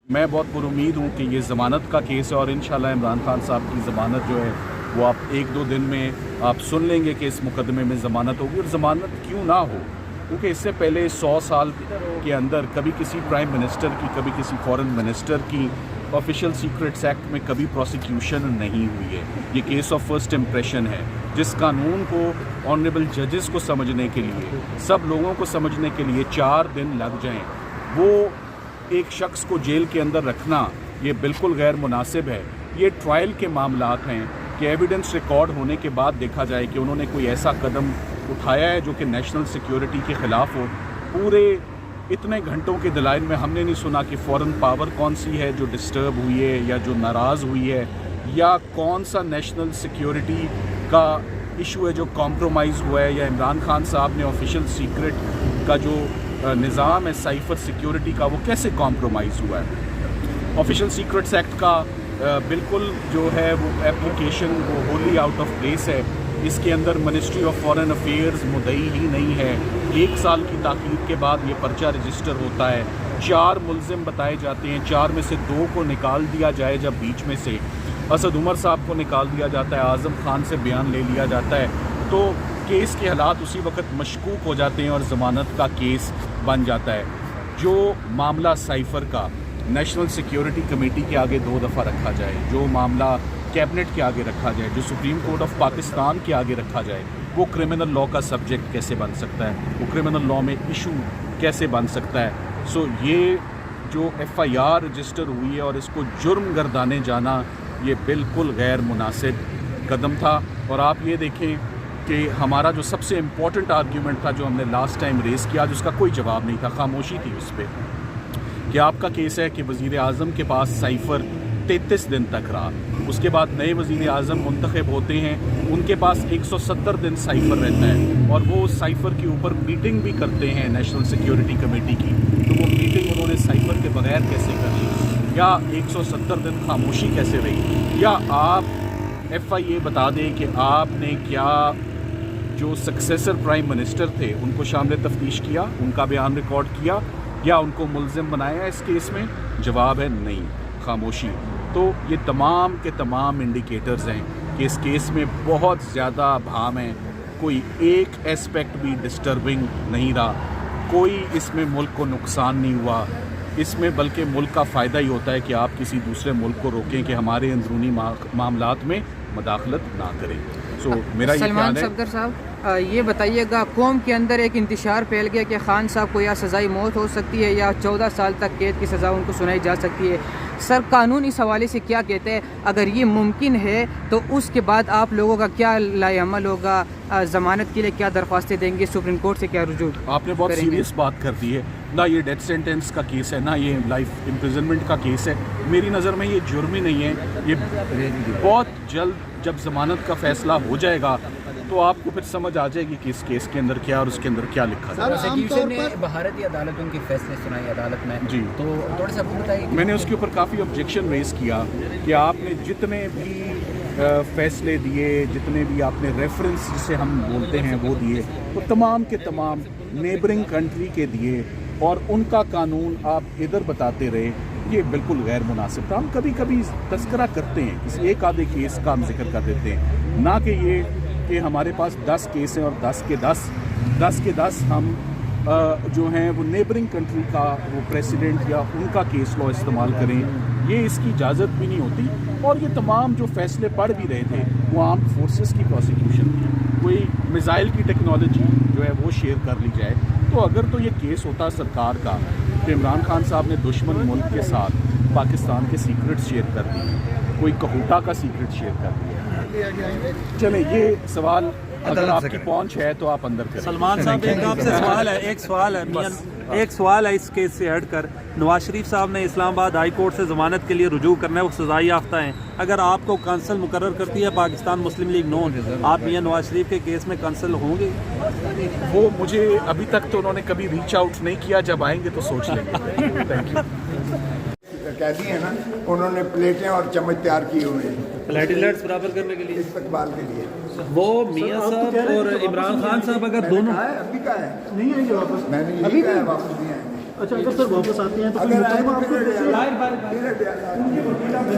मैं बहुत पुरुमीद हूँ कि ये ज़मानत का केस है और इंशाल्लाह इमरान खान साहब की ज़मानत जो है वो आप 1-2 दिन में आप सुन लेंगे कि इस मुकदमे में ज़मानत होगी। और ज़मानत क्यों ना हो, क्योंकि इससे पहले 100 साल के अंदर कभी किसी प्राइम मिनिस्टर की, कभी किसी फॉरेन मिनिस्टर की ऑफिशियल सीक्रेट्स एक्ट में कभी प्रोसिक्यूशन नहीं हुई है। ये केस ऑफ फर्स्ट इम्प्रेशन है, जिस कानून को ऑनरेबल जजेस को समझने के लिए, सब लोगों को समझने के लिए 4 दिन लग जाएं, वो एक शख्स को जेल के अंदर रखना ये बिल्कुल गैर मुनासिब है। ये ट्रायल के मामलात हैं कि एविडेंस रिकॉर्ड होने के बाद देखा जाए कि उन्होंने कोई ऐसा कदम उठाया है जो कि नेशनल सिक्योरिटी के ख़िलाफ़ हो। पूरे इतने घंटों के दलाइल में हमने नहीं सुना कि फॉरेन पावर कौन सी है जो डिस्टर्ब हुई है या जो नाराज़ हुई है, या कौन सा नेशनल सिक्योरिटी का इशू है जो कॉम्प्रोमाइज़ हुआ है, या इमरान खान साहब ने ऑफिशियल सीक्रेट का जो निज़ाम है साइफर सिक्योरिटी का वो कैसे कॉम्प्रोमाइज़ हुआ है। ऑफिशियल सीक्रेट्स एक्ट का बिल्कुल जो है वो एप्लीकेशन वो होली आउट ऑफ प्लेस है। इसके अंदर मिनिस्ट्री ऑफ फॉरेन अफेयर्स मुद्दई ही नहीं है। 1 साल की ताकीद के बाद ये पर्चा रजिस्टर होता है। 4 मुल्ज़िम बताए जाते हैं, 4 में से 2 को निकाल दिया जाए, जब बीच में से असद उमर साहब को निकाल दिया जाता है, आज़म खान से बयान ले लिया जाता है, तो केस के हालात उसी वक्त मशकूक हो जाते हैं और ज़मानत का केस बन जाता है। जो मामला साइफ़र का नेशनल सिक्योरिटी कमेटी के आगे 2 दफ़ा रखा जाए, जो मामला कैबिनेट के आगे रखा जाए, जो सुप्रीम कोर्ट ऑफ पाकिस्तान के आगे रखा जाए, वो क्रिमिनल लॉ का सब्जेक्ट कैसे बन सकता है, वो क्रिमिनल लॉ में इशू कैसे बन सकता है। सो ये जो FIR रजिस्टर हुई है और इसको जुर्म गर्दाने जाना, ये बिल्कुल गैर मुनासिब कदम था। और आप ये देखें कि हमारा जो सबसे इम्पॉर्टेंट आर्ग्यूमेंट था जो हमने लास्ट टाइम रेस किया, जिसका कोई जवाब नहीं था, खामोशी थी उस पर, कि आपका केस है कि वज़ीर आज़म के पास साइफ़र 33 दिन तक रहा, उसके बाद नए वज़ीर आज़म मुंतखब होते हैं, उनके पास 170 दिन साइफ़र रहता है और वो उस साइफ़र के ऊपर मीटिंग भी करते हैं नेशनल सिक्योरिटी कमेटी की। तो वो मीटिंग उन्होंने साइफ़र के बगैर कैसे कर ली, या 170 दिन खामोशी कैसे रही, या आप FIA बता दें कि आपने क्या जो सक्सेसर प्राइम मिनिस्टर थे उनको शामिल तफ्तीश किया, उनका बयान रिकॉर्ड किया, या उनको मुल्ज़िम बनाया इस केस में। जवाब है नहीं, खामोशी। तो ये तमाम के तमाम इंडिकेटर्स हैं कि इस केस में बहुत ज़्यादा भाम है, कोई एक एस्पेक्ट भी डिस्टर्बिंग नहीं रहा, कोई इसमें मुल्क को नुकसान नहीं हुआ, इसमें बल्कि मुल्क का फ़ायदा ही होता है कि आप किसी दूसरे मुल्क को रोकें कि हमारे अंदरूनी मामलात में मदाखलत ना करें। सो मेरा ये सलमान ख्याल है। सफदर साहब, ये बताइएगा, कौम के अंदर एक इंतशार फैल गया कि खान साहब को या सज़ाई मौत हो सकती है या 14 साल तक कैद की सज़ा उनको सुनाई जा सकती है। सर, कानून इस हवाले से क्या कहते हैं? अगर ये मुमकिन है तो उसके बाद आप लोगों का क्या लाएअमल होगा? ज़मानत के लिए क्या दरख्वास्तें देंगे? सुप्रीम कोर्ट से क्या रुजू आपने बहुत सीरियस बात कर दी है ना। ये डेथ सेंटेंस का केस है ना, ये लाइफ इम्प्रिजनमेंट का केस है। मेरी नज़र में ये जुर्म ही नहीं है। ये बहुत जल्द जब ज़मानत का फ़ैसला हो जाएगा तो आपको फिर समझ आ जाएगी कि इस केस के अंदर क्या और उसके अंदर क्या लिखा है। प्रोसिक्यूशन ने भारतीय अदालतों के फैसले सुनाए अदालत में जी, तो थोड़ा सा बताइए। मैंने उसके ऊपर काफ़ी ऑब्जेक्शन रेज़ किया कि आपने जितने भी फ़ैसले दिए, जितने भी आपने रेफरेंस जिसे हम बोलते हैं वो दिए, वो तमाम के तमाम नेबरिंग कंट्री के दिए और उनका कानून आप इधर बताते रहे। ये बिल्कुल गैर मुनासिब था। हम कभी कभी तस्करा करते हैं, किसी एक आधे केस का हम जिक्र कर देते हैं, ना कि ये कि हमारे पास 10 केस हैं और 10 के 10 हम जो हैं वो नेबरिंग कंट्री का वो प्रेसिडेंट या उनका केस लॉ इस्तेमाल करें, ये इसकी इजाज़त भी नहीं होती। और ये तमाम जो फैसले पढ़ भी रहे थे वो आर्म्ड फोर्सेस की प्रोसिक्यूशन थी। कोई मिसाइल की टेक्नोलॉजी जो है वो शेयर कर ली जाए, तो अगर तो ये केस होता सरकार का कि इमरान खान साहब ने दुश्मन मुल्क के साथ पाकिस्तान के सीक्रेट्स शेयर कर दिए, कोई कहूटा का सीक्रेट शेयर कर दिया। चले, ये सवाल अगर आपकी पहुंच है तो आप अंदर करें। सलमान साहब, एक आपसे सवाल है, एक सवाल है इस केस से हटकर। नवाज शरीफ साहब ने इस्लामाबाद हाई कोर्ट से ज़मानत के लिए रुजू करना है, वो सजाई याफ्ता हैं। अगर आपको कांसल मुकर्रर करती है पाकिस्तान मुस्लिम लीग नून, आप मियां नवाज शरीफ के केस में कांसल होंगे? वो मुझे अभी तक तो उन्होंने कभी रीच आउट नहीं किया, जब आएंगे तो सोच लेंगे। Thank you. कैदी है ना, उन्होंने प्लेटें और चम्मच तैयार किए हुए हैं प्लेटलेट्स बराबर करने के लिए, इस्तकबाल के लिए। वो मियां साहब और इमरान खान साहब अगर दोनों अभी का है नहीं आएंगे वापस? मैंने यही कहा है, वापस नहीं आएंगे। अच्छा, अगर सर वापस आते हैं तो अगर आए तो फिर दे